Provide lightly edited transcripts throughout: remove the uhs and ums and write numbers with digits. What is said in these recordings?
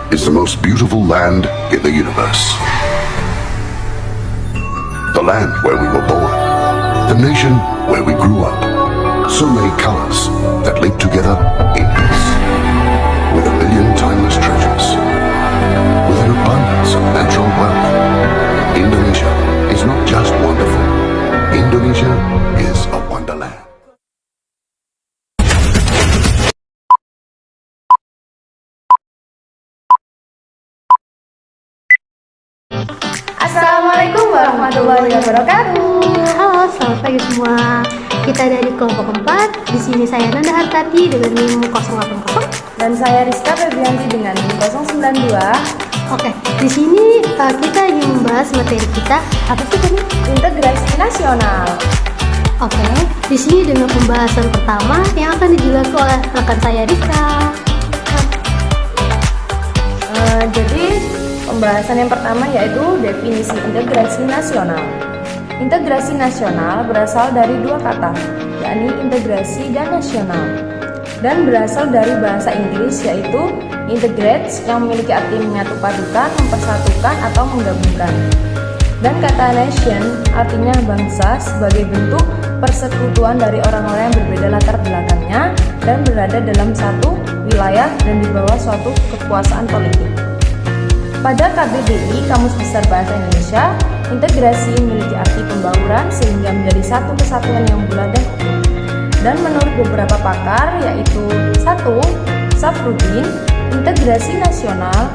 is the most beautiful land in the universe. The land where we were born, the nation where we grew up. So many colors that live together in peace, with a million timeless treasures, with an abundance of natural wealth. Indonesia is not just wonderful. Indonesia is a wonderland. Assalamualaikum warahmatullahi wabarakatuh. Halo, selamat pagi semua. Kita dari kelompok 4. Di sini saya Nanda Hartati dengan NIM 080 Dan saya Rizka Febrianti dengan NIM 092. Oke, di sini kita ingin membahas materi kita apa sih tadi? Integrasi nasional. Oke, di sini dengan pembahasan pertama yang akan dijelaskan oleh rekan saya Rizka. Jadi pembahasan yang pertama yaitu definisi integrasi nasional. Integrasi nasional berasal dari dua kata, yakni integrasi dan nasional, dan berasal dari bahasa Inggris yaitu integrate yang memiliki arti menyatupadukan, mempersatukan atau menggabungkan, dan kata nation artinya bangsa sebagai bentuk persekutuan dari orang-orang yang berbeda latar belakangnya dan berada dalam satu wilayah dan di bawah suatu kekuasaan politik. Pada KBBI, Kamus Besar Bahasa Indonesia, integrasi memiliki arti pembauran sehingga menjadi satu kesatuan yang bulat dan utuh. Dan menurut beberapa pakar, yaitu 1. Safruddin, integrasi nasional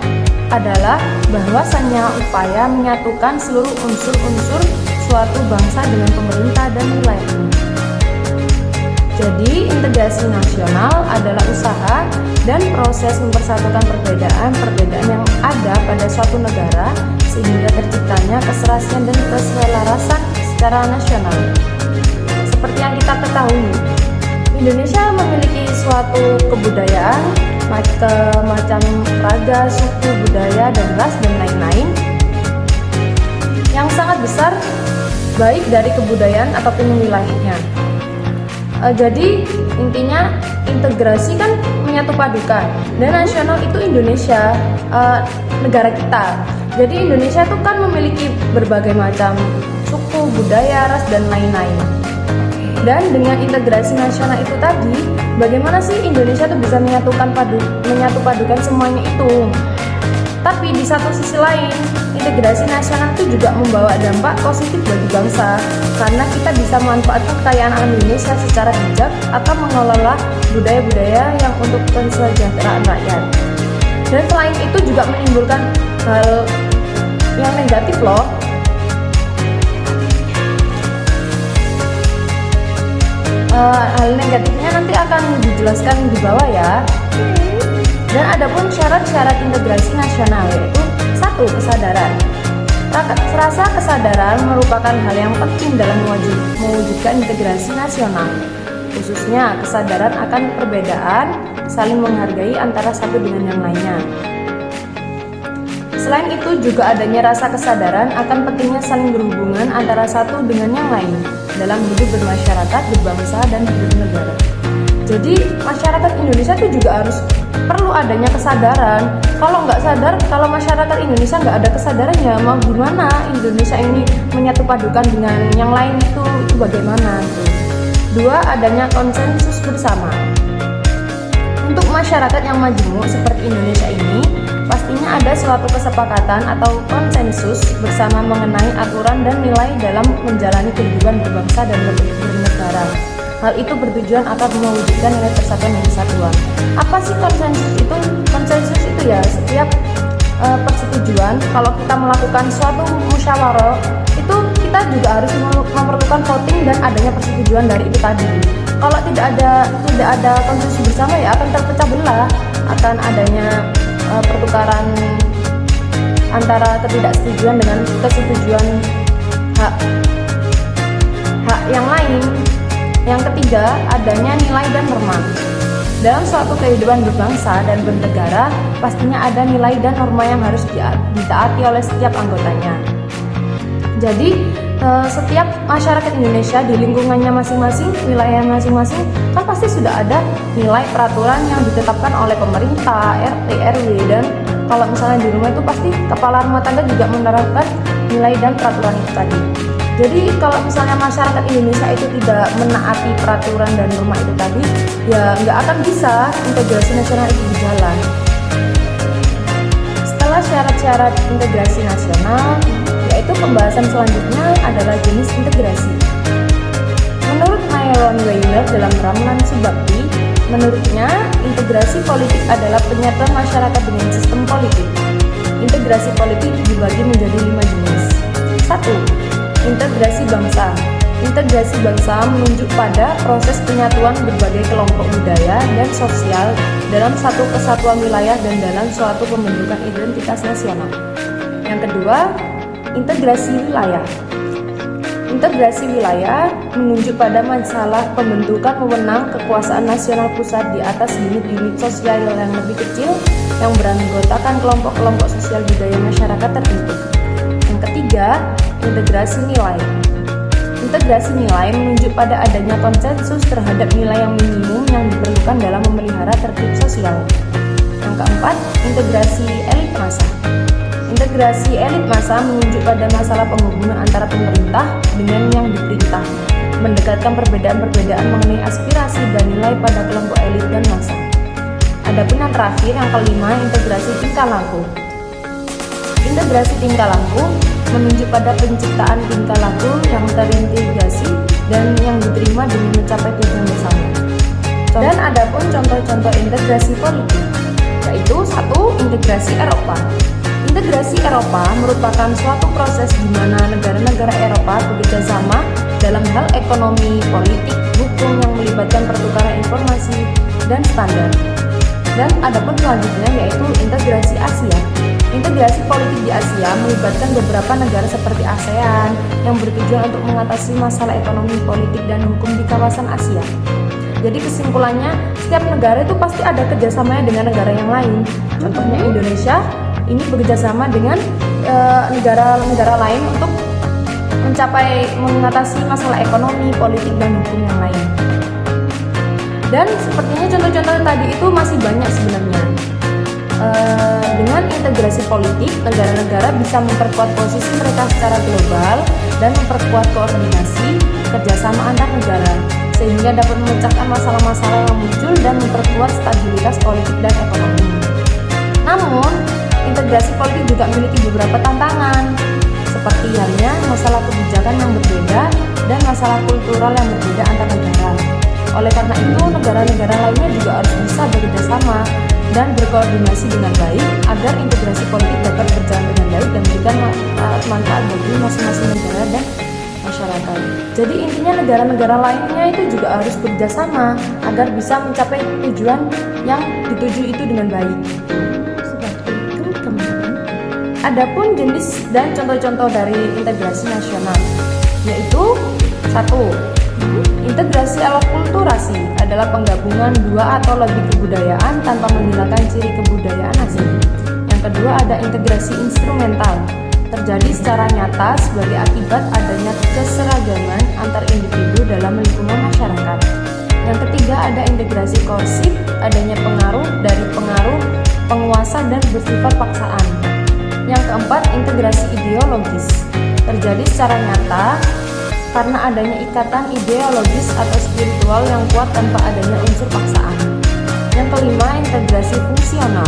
adalah bahwasannya upaya menyatukan seluruh unsur-unsur suatu bangsa dengan pemerintah dan wilayahnya. Jadi, integrasi nasional adalah usaha dan proses mempersatukan perbedaan yang ada pada suatu negara sehingga terciptanya keserasian dan keselarasan secara nasional. Seperti yang kita ketahui, Indonesia memiliki suatu kebudayaan, macam raga, suku, budaya, dan ras, dan lain-lain yang sangat besar, baik dari kebudayaan ataupun wilayahnya. Jadi intinya integrasi kan menyatupadukan, dan nasional itu Indonesia, negara kita. Jadi Indonesia itu kan memiliki berbagai macam suku, budaya, ras, dan lain-lain. Dan dengan integrasi nasional itu tadi, bagaimana sih Indonesia itu bisa menyatupadukan semuanya itu? Tapi di satu sisi lain, integrasi nasional itu juga membawa dampak positif bagi bangsa, karena kita bisa memanfaatkan kekayaan alam Indonesia secara bijak atau mengelola budaya-budaya yang untuk kesejahteraan rakyat. Dan selain itu juga menimbulkan hal yang negatif loh. Hal negatifnya nanti akan dijelaskan di bawah ya. Dan adapun syarat-syarat integrasi nasional yaitu 1. Kesadaran. Rasa kesadaran merupakan hal yang penting dalam mewujudkan integrasi nasional, khususnya kesadaran akan perbedaan, saling menghargai antara satu dengan yang lainnya. Selain itu juga adanya rasa kesadaran akan pentingnya saling berhubungan antara satu dengan yang lain dalam hidup bermasyarakat, berbangsa, dan bernegara. Jadi masyarakat Indonesia itu juga harus perlu adanya kesadaran. Kalau nggak sadar, kalau masyarakat Indonesia nggak ada kesadarannya, mau gimana Indonesia ini menyatupadukan dengan yang lain itu bagaimana? 2. Adanya konsensus bersama. Untuk masyarakat yang majemuk seperti Indonesia ini, pastinya ada suatu kesepakatan atau konsensus bersama mengenai aturan dan nilai dalam menjalani kehidupan berbangsa dan bernegara. Hal itu bertujuan akan mewujudkan nilai persatuan dan kesatuan. Apa sih konsensus itu? Konsensus itu ya setiap persetujuan. Kalau kita melakukan suatu musyawarah, itu kita juga harus memerlukan voting dan adanya persetujuan dari itu tadi. Kalau tidak ada konsensus bersama ya akan terpecah belah, akan adanya pertukaran antara ketidaksetujuan dengan kesetujuan hak yang lain. Yang ketiga, adanya nilai dan norma. Dalam suatu kehidupan berbangsa dan bernegara, pastinya ada nilai dan norma yang harus ditaati oleh setiap anggotanya. Jadi, setiap masyarakat Indonesia di lingkungannya masing-masing, wilayah masing-masing, kan pasti sudah ada nilai peraturan yang ditetapkan oleh pemerintah, RT, RW, dan kalau misalnya di rumah itu pasti kepala rumah tangga juga menerapkan nilai dan peraturan itu tadi. Jadi kalau misalnya masyarakat Indonesia itu tidak menaati peraturan dan norma itu tadi, ya nggak akan bisa integrasi nasional itu berjalan. Setelah syarat-syarat integrasi nasional, yaitu pembahasan selanjutnya adalah jenis integrasi. Menurut Myron Weiner dalam ramalan Subakti, menurutnya integrasi politik adalah penyatuan masyarakat dengan sistem politik. Integrasi politik dibagi menjadi 5 jenis. 1. Integrasi bangsa. Integrasi bangsa menunjuk pada proses penyatuan berbagai kelompok budaya dan sosial dalam satu kesatuan wilayah dan dalam suatu pembentukan identitas nasional. Yang kedua, integrasi wilayah. Integrasi wilayah menunjuk pada masalah pembentukan wewenang kekuasaan nasional pusat di atas unit-unit sosial yang lebih kecil yang beranggotakan kelompok-kelompok sosial budaya masyarakat tertentu. Yang ketiga, integrasi nilai. Integrasi nilai menunjuk pada adanya konsensus terhadap nilai yang minimum yang diperlukan dalam memelihara tertib sosial. Yang keempat, integrasi elit massa. Integrasi elit massa menunjuk pada masalah penghubungan antara pemerintah dengan yang diperintah, mendekatkan perbedaan-perbedaan mengenai aspirasi dan nilai pada kelompok elit dan massa. Adapun yang terakhir, yang kelima, integrasi tingkah laku. Integrasi tingkah laku menunjuk pada penciptaan tingkah laku yang terintegrasi dan yang diterima demi mencapai tujuan bersama. Dan adapun contoh-contoh integrasi politik, yaitu 1. Integrasi Eropa. Integrasi Eropa merupakan suatu proses di mana negara-negara Eropa bekerja sama dalam hal ekonomi, politik, hukum yang melibatkan pertukaran informasi dan standar. Dan adapun selanjutnya yaitu integrasi Asia. Integrasi politik di Asia melibatkan beberapa negara seperti ASEAN yang bertujuan untuk mengatasi masalah ekonomi, politik, dan hukum di kawasan Asia. Jadi kesimpulannya, setiap negara itu pasti ada kerjasamanya dengan negara yang lain. Contohnya Indonesia ini bekerjasama dengan negara-negara lain untuk mengatasi masalah ekonomi, politik, dan hukum yang lain. Dan sepertinya contoh-contoh tadi itu masih banyak sebenarnya. Dengan integrasi politik, negara-negara bisa memperkuat posisi mereka secara global dan memperkuat koordinasi kerjasama antar negara, sehingga dapat memecahkan masalah-masalah yang muncul dan memperkuat stabilitas politik dan ekonomi. Namun, integrasi politik juga memiliki beberapa tantangan, seperti halnya masalah kebijakan yang berbeda dan masalah kultural yang berbeda antar negara. Oleh karena itu, negara-negara lainnya juga harus bisa bekerjasama dan berkoordinasi dengan baik agar integrasi politik dapat berjalan dengan baik dan memberikan manfaat bagi masing-masing negara dan masyarakat. Jadi intinya negara-negara lainnya itu juga harus bekerjasama agar bisa mencapai tujuan yang dituju itu dengan baik. Seperti itu, teman-teman. Adapun jenis dan contoh-contoh dari integrasi nasional, yaitu 1. Integrasi akulturasi adalah penggabungan dua atau lebih kebudayaan tanpa menghilangkan ciri kebudayaan asli. Yang kedua ada integrasi instrumental, terjadi secara nyata sebagai akibat adanya keseragaman antar individu dalam lingkungan masyarakat. Yang ketiga ada integrasi korsif, adanya pengaruh dari penguasa dan bersifat paksaan. Yang keempat integrasi ideologis, terjadi secara nyata karena adanya ikatan ideologis atau spiritual yang kuat tanpa adanya unsur paksaan. Yang kelima, integrasi fungsional,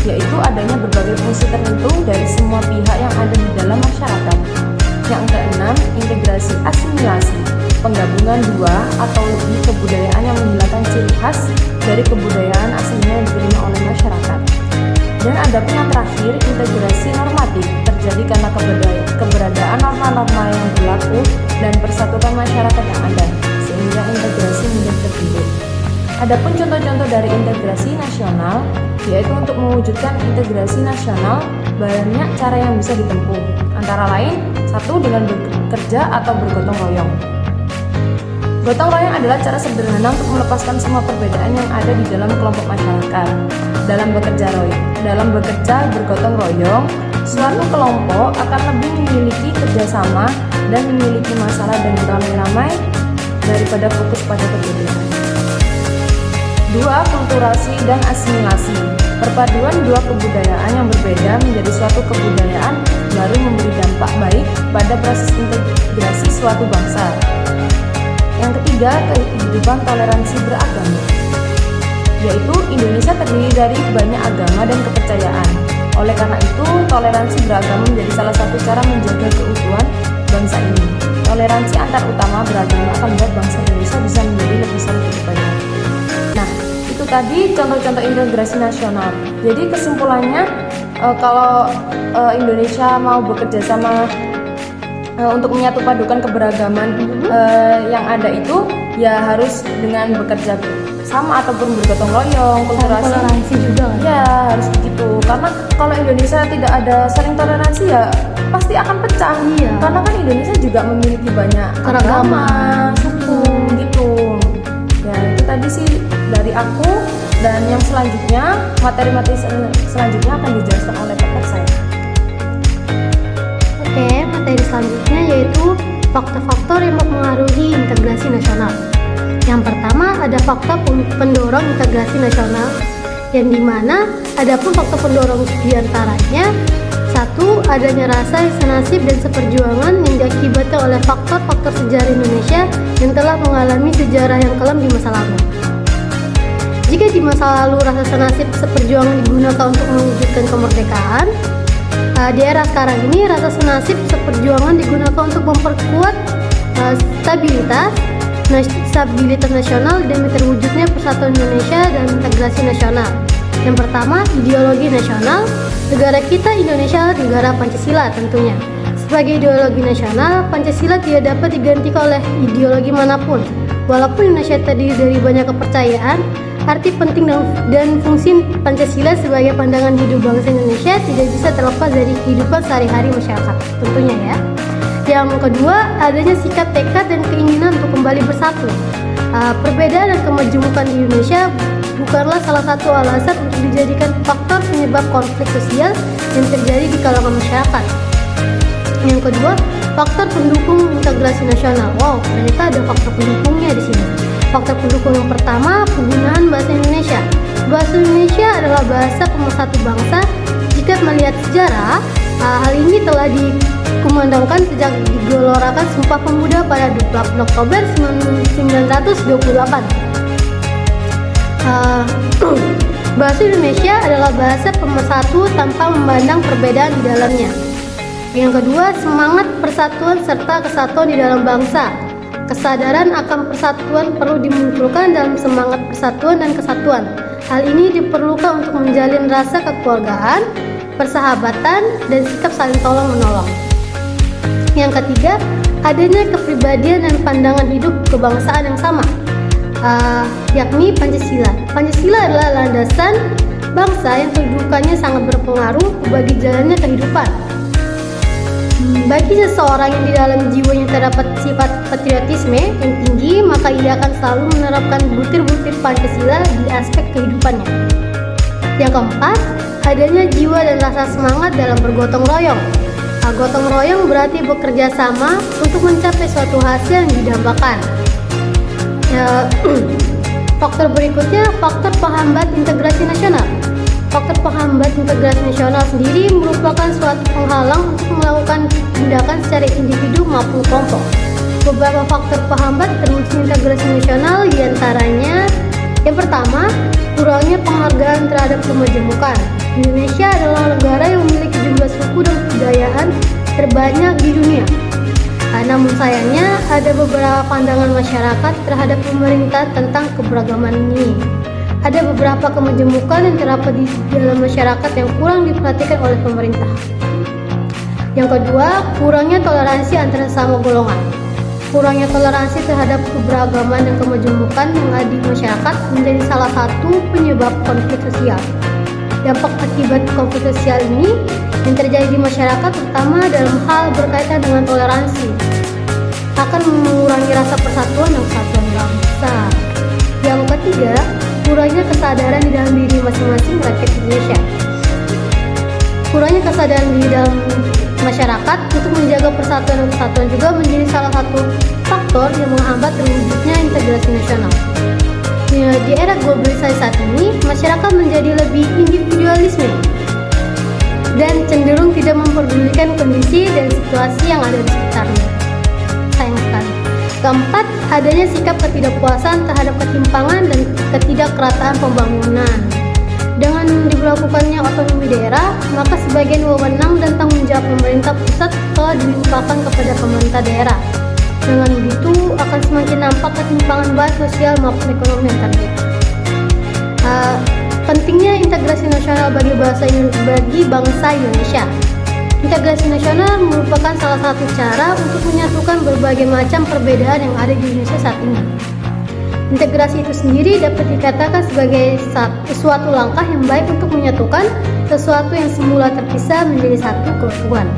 yaitu adanya berbagai fungsi tertentu dari semua pihak yang ada di dalam masyarakat. Yang keenam, integrasi asimilasi, penggabungan dua atau lebih kebudayaan yang menghilangkan ciri khas dari kebudayaan aslinya yang diterima oleh masyarakat. Dan adapun yang terakhir, integrasi normatif, terjadi karena keberadaan norma-norma yang berlaku dan persatukan masyarakat yang ada, sehingga integrasi mudah terbentuk. Adapun contoh-contoh dari integrasi nasional, yaitu untuk mewujudkan integrasi nasional, banyak cara yang bisa ditempuh. Antara lain, 1. Dengan bekerja atau bergotong royong. Gotong royong adalah cara sederhana untuk melepaskan semua perbedaan yang ada di dalam kelompok masyarakat. Dalam bekerja bergotong royong, suatu kelompok akan lebih memiliki kerjasama dan memiliki masalah dan beramai-ramai daripada fokus pada perbedaan. 2. Kulturasi dan asimilasi. Perpaduan dua kebudayaan yang berbeda menjadi suatu kebudayaan baru memberi dampak baik pada proses integrasi suatu bangsa. Yang ketiga, kehidupan toleransi beragama, yaitu Indonesia terdiri dari banyak agama dan kepercayaan. Oleh karena itu, toleransi beragama menjadi salah satu cara menjaga keutuhan bangsa ini. Toleransi antar utama beragama akan membuat bangsa Indonesia bisa menjadi lebih solid ke depannya. Nah, itu tadi contoh-contoh integrasi nasional. Jadi kesimpulannya, kalau Indonesia mau bekerja sama untuk menyatu padukan keberagaman yang ada itu, ya harus dengan bekerja sama ataupun bergotong royong, Toleransi juga kan? ya harus begitu. Karena kalau Indonesia tidak ada saling toleransi, ya pasti akan pecah. Iya. Karena kan Indonesia juga memiliki banyak agama, suku gitu. Ya itu tadi sih dari aku, dan yang selanjutnya materi-materi selanjutnya akan dijelaskan oleh pakar saya. Oke, materi selanjutnya yaitu faktor-faktor yang mempengaruhi integrasi nasional. Yang pertama ada faktor pendorong integrasi nasional, yang dimana ada pun faktor pendorong diantaranya: satu, adanya rasa senasib dan seperjuangan yang diakibatkan oleh faktor-faktor sejarah Indonesia yang telah mengalami sejarah yang kelam di masa lalu. Jika di masa lalu rasa senasib seperjuangan digunakan untuk mewujudkan kemerdekaan, di era sekarang ini rasa senasib seperjuangan digunakan untuk memperkuat stabilitas nasional demi terwujudnya persatuan Indonesia dan integrasi nasional. Yang pertama, ideologi nasional. Negara kita Indonesia negara Pancasila tentunya. Sebagai ideologi nasional, Pancasila tidak dapat digantikan oleh ideologi manapun. Walaupun Indonesia terdiri dari banyak kepercayaan, arti penting dan fungsi Pancasila sebagai pandangan hidup bangsa Indonesia tidak bisa terlepas dari kehidupan sehari-hari masyarakat, tentunya ya. Yang kedua, adanya sikap tekad dan keinginan untuk kembali bersatu. Perbedaan dan kemajemukan di Indonesia bukanlah salah satu alasan untuk dijadikan faktor penyebab konflik sosial yang terjadi di kalangan masyarakat. Yang kedua, faktor pendukung integrasi nasional. Wow, ternyata ada faktor pendukungnya di sini. Faktor pendukung yang pertama, penggunaan bahasa Indonesia. Bahasa Indonesia adalah bahasa pemersatu bangsa. Jika melihat sejarah, hal ini telah dikumandangkan sejak digelorakan Sumpah Pemuda pada 28 Oktober 1928. Bahasa Indonesia adalah bahasa pemersatu tanpa memandang perbedaan di dalamnya. Yang kedua, semangat persatuan serta kesatuan di dalam bangsa. Kesadaran akan persatuan perlu dimunculkan dalam semangat persatuan dan kesatuan. Hal ini diperlukan untuk menjalin rasa kekeluargaan, persahabatan, dan sikap saling tolong-menolong. Yang ketiga, adanya kepribadian dan pandangan hidup kebangsaan yang sama, yakni Pancasila. Pancasila adalah landasan bangsa yang kedudukannya sangat berpengaruh bagi jalannya kehidupan. Bagi seseorang yang di dalam jiwanya terdapat sifat patriotisme yang tinggi, maka ia akan selalu menerapkan butir-butir Pancasila di aspek kehidupannya. Yang keempat, adanya jiwa dan rasa semangat dalam bergotong royong. Gotong royong berarti bekerja sama untuk mencapai suatu hasil yang didambakan. Faktor berikutnya, faktor penghambat integrasi nasional. Faktor penghambat integrasi nasional sendiri merupakan suatu penghalang untuk melakukan tindakan secara individu maupun kelompok. Beberapa faktor penghambat terwujudnya integrasi nasional diantaranya: yang pertama, kurangnya penghargaan terhadap kemajemukan. Indonesia adalah negara yang memiliki jumlah suku dan kebudayaan terbanyak di dunia. Namun sayangnya ada beberapa pandangan masyarakat terhadap pemerintah tentang keberagaman ini. Ada beberapa kemajemukan yang terdapat di dalam masyarakat yang kurang diperhatikan oleh pemerintah. Yang kedua, kurangnya toleransi antara sesama golongan. Kurangnya toleransi terhadap keberagaman dan kemajemukan yang ada di masyarakat menjadi salah satu penyebab konflik sosial. Dampak akibat konflik sosial ini yang terjadi di masyarakat terutama dalam hal berkaitan dengan toleransi akan mengurangi rasa persatuan dan kesatuan bangsa. Yang ketiga, kurangnya kesadaran di dalam diri masing-masing rakyat Indonesia. Kurangnya kesadaran di dalam masyarakat untuk menjaga persatuan dan kesatuan juga menjadi salah satu faktor yang menghambat terwujudnya integrasi nasional. Di era globalisasi saat ini, masyarakat menjadi lebih individualisme dan cenderung tidak memperdulikan kondisi dan situasi yang ada di sekitarnya. Sayang sekali. Keempat, adanya sikap ketidakpuasan terhadap ketimpangan dan ketidakrataan pembangunan. Dengan diberlakukannya otonomi daerah, maka sebagian wewenang dan tanggung jawab pemerintah pusat telah dilimpahkan kepada pemerintah daerah. Dengan begitu, akan semakin nampak ketimpangan baik sosial maupun ekonomi yang terjadi. Pentingnya integrasi nasional bagi bangsa Indonesia. Integrasi nasional merupakan salah satu cara untuk menyatukan berbagai macam perbedaan yang ada di Indonesia saat ini. Integrasi itu sendiri dapat dikatakan sebagai suatu langkah yang baik untuk menyatukan sesuatu yang semula terpisah menjadi satu keutuhan.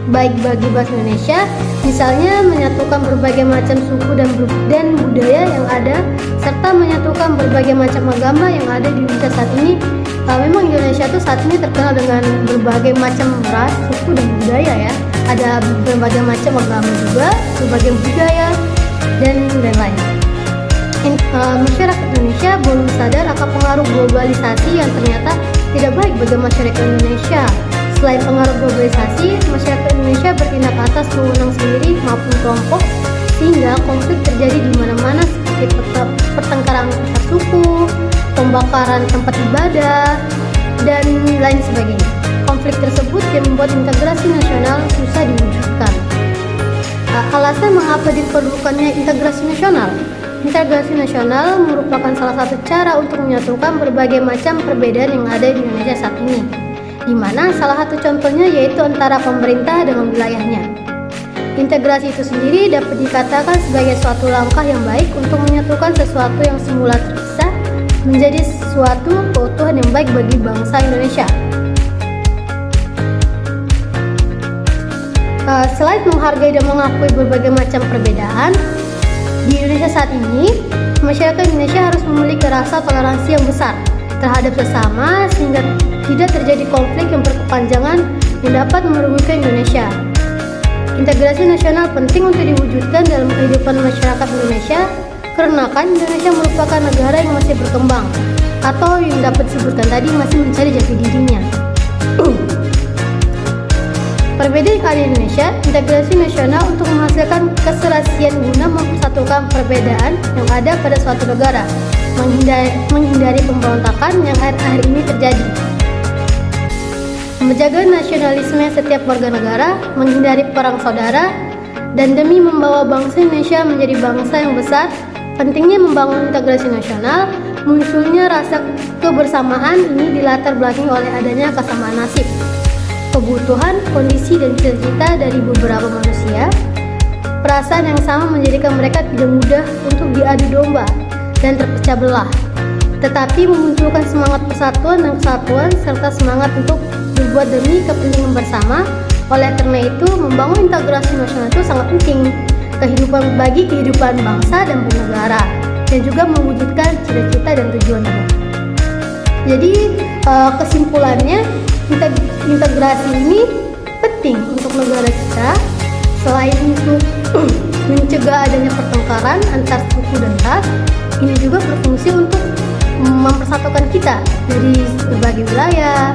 Baik bagi bangsa Indonesia, misalnya menyatukan berbagai macam suku dan budaya yang ada, serta menyatukan berbagai macam agama yang ada di Indonesia saat ini. Memang Indonesia tuh saat ini terkenal dengan berbagai macam ras, suku dan budaya ya. Ada berbagai macam agama juga, berbagai budaya dan lain-lain. Masyarakat Indonesia belum sadar akan pengaruh globalisasi yang ternyata tidak baik bagi masyarakat Indonesia. Selain pengaruh globalisasi, masyarakat Indonesia bertindak atas wewenang sendiri maupun kelompok, sehingga konflik terjadi di mana-mana seperti pertengkaran antar suku, pembakaran tempat ibadah, dan lain sebagainya. Konflik tersebut yang membuat integrasi nasional susah diwujudkan. Alasan mengapa diperlukannya integrasi nasional? Integrasi nasional merupakan salah satu cara untuk menyatukan berbagai macam perbedaan yang ada di Indonesia saat ini, di mana salah satu contohnya yaitu antara pemerintah dengan wilayahnya. Integrasi itu sendiri dapat dikatakan sebagai suatu langkah yang baik untuk menyatukan sesuatu yang semula terpisah menjadi suatu keutuhan yang baik bagi bangsa Indonesia. Selain menghargai dan mengakui berbagai macam perbedaan, di Indonesia saat ini, masyarakat Indonesia harus memiliki rasa toleransi yang besar terhadap sesama sehingga tidak terjadi konflik yang berkepanjangan yang dapat merugikan Indonesia. Integrasi nasional penting untuk diwujudkan dalam kehidupan masyarakat Indonesia karena Indonesia merupakan negara yang masih berkembang atau yang dapat disebutkan tadi masih mencari jati dirinya. Perbedaan yang ada di Indonesia, integrasi nasional untuk menghasilkan keserasian guna mempersatukan perbedaan yang ada pada suatu negara, menghindari pemberontakan yang akhir-akhir ini terjadi. Menjaga nasionalisme setiap warga negara, menghindari perang saudara, dan demi membawa bangsa Indonesia menjadi bangsa yang besar, pentingnya membangun integrasi nasional. Munculnya rasa kebersamaan ini dilatar belakangi oleh adanya kesamaan nasib, kebutuhan, kondisi, dan cita-cita dari beberapa manusia. Perasaan yang sama menjadikan mereka tidak mudah untuk diadu domba dan terpecah belah, tetapi memunculkan semangat persatuan dan kesatuan serta semangat untuk berbuat demi kepentingan bersama. Oleh karena itu, membangun integrasi nasional itu sangat penting bagi kehidupan bangsa dan bernegara, dan juga mewujudkan cita-cita dan tujuan negara. Jadi kesimpulannya, integrasi ini penting untuk negara kita. Selain untuk mencegah adanya pertengkaran antar suku dan ras, ini juga berfungsi untuk mempersatukan kita dari berbagai wilayah,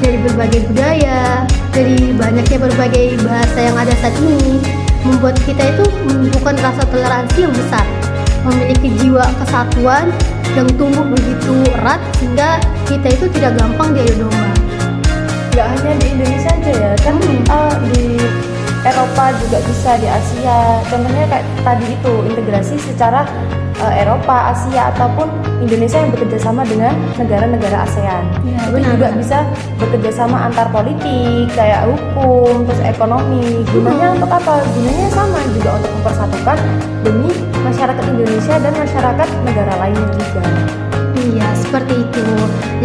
dari berbagai budaya, dari banyaknya berbagai bahasa yang ada saat ini, membuat kita itu menumbuhkan rasa toleransi yang besar, memiliki jiwa kesatuan yang tumbuh begitu erat sehingga kita itu tidak gampang diadu domba. Gak hanya di Indonesia aja ya, kan di Eropa juga bisa, di Asia. Contohnya kayak tadi itu integrasi secara Eropa, Asia ataupun Indonesia yang bekerja sama dengan negara-negara ASEAN. Ya, itu juga bisa bekerja sama antar politik, kayak hukum, terus ekonomi. Gunanya untuk apa? Gunanya sama juga untuk mempersatukan demi masyarakat Indonesia dan masyarakat negara lainnya juga. Iya, seperti itu.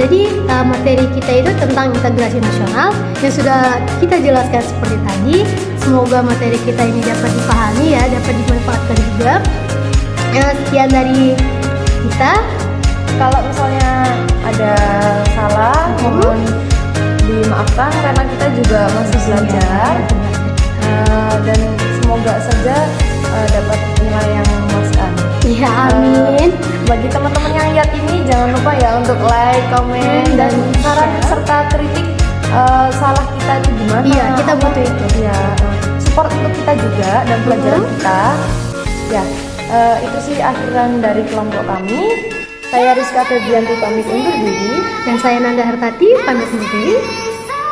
Jadi materi kita itu tentang integrasi nasional yang sudah kita jelaskan seperti tadi. Semoga materi kita ini dapat dipahami ya, dapat dimanfaatkan juga. Sekian dari kita. Kalau misalnya ada salah, mohon dimaafkan karena kita juga masih belajar. Dan semoga saja dapat nilai yang memuaskan. Iya, amin. bagi teman-teman yang lihat ini, jangan lupa ya untuk like, komen, dan saran serta kritik salah kita itu gimana. Iya, kita butuh itu. Ya, support untuk kita juga dan pelajaran kita. Ya, itu sih akhiran dari kelompok kami. Saya Rizka Febrianti pamit undur diri. Dan saya Nanda Hartati pamit undur diri.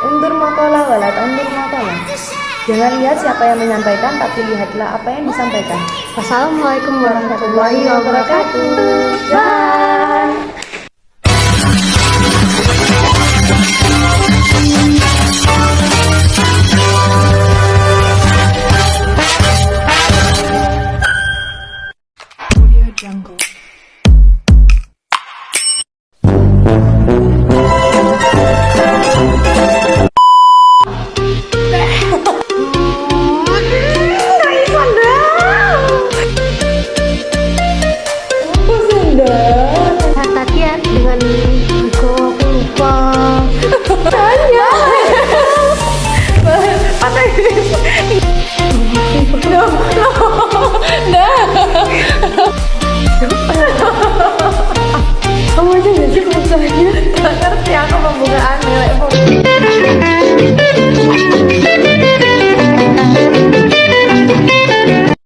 Undur makola walat undur makola. Jangan lihat siapa yang menyampaikan, tapi lihatlah apa yang disampaikan. Wassalamualaikum warahmatullahi wabarakatuh. Dan